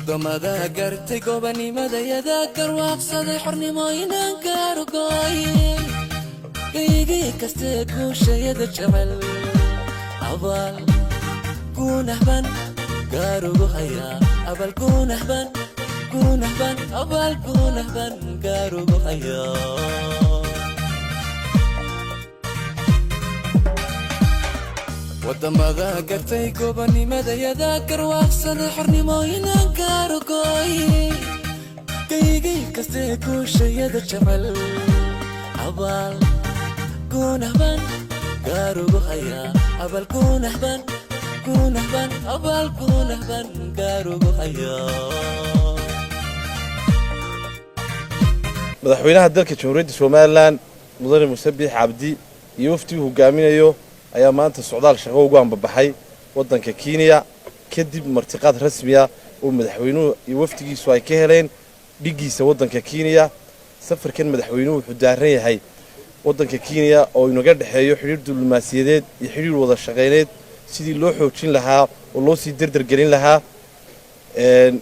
wadamada gartay gobanimada yadaakar waaqsaday xornimooyinan kaarugoy kaygii kastee guushayada jecel abaal guunahban gaarugu hayaa abal guunahban abaal guunahban gaarugu hayaa wadamada gartay gobanimada yadaakar waaqsaday xornimooyinan kaarugoy kaygii kastee guushayada jecel abaal guunahban gaarugu hayaa abal guunahban abaal guunahban gaarugu hayaa madaxweynaha dalka jamhuuriyadda Soomaaliland mudane Muuse Biixi Cabdi iyo wafdi hogaaminayo ayaa maanta socdaal shaqo ugu ambabaxay wadanka Kenya kadib martiqaad rasmi ah oo madaxweynuhu iyo wafdigiisu ay ka heleen dhigiisa wadanka Kenya safarkan madaxweynuhu wuxuu daaran yahay wadanka Kenya oo inaga dhaxeeyo xiriir diblomaasiyadeed iyo xiriir wada shaqeyneed sidii loo xoojin lahaa oo loo sii dardargelin lahaa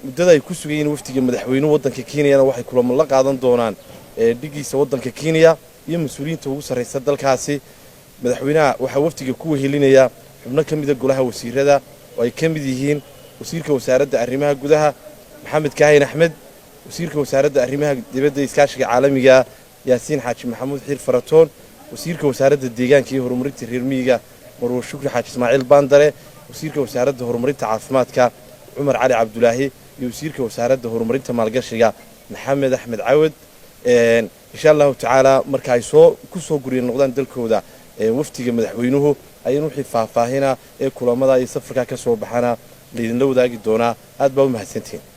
muddada ay ku sugayeen wafdiga madaxweynuhu wadanka Kenya waxay kulamo la qaadan doonaan dhigiisa wadanka Kenya iyo mas'uuliyiinta ugu sareysa dalkaasi madaxweynaha waxa wafdiga ku wehelinaya xubno kamid ah golaha wasiirada oo ay kamid yihiin wasiirka wasaaradda arrimaha gudaha Maxamed Kaahin Axmed wasiirka wasaaradda arrimaha dibadda iskaashiga caalamiga Yaasiin Xaaji Maxamuud Xiir Faratoon wasiirka wasaaradda deegaanka iyo horumarinta reer miyiga Marwo Shukri Xaaji Ismaaciil Bandare wasiirka wasaaradda horumarinta caafimaadka Umar Cali Cabdulaahi iyo wasiirka wasaaradda horumarinta maalgashiga Maxamed Axmed Cawad insha Allah ta'ala marka ay ku soo guriyeen noqdaan dalkooda wafdiga madaxweynuhu ayaan wixii faahfaahina ee kulamada ay safarka ka soo baxana leedin la wadaagi doona aad baa u mahadsantiin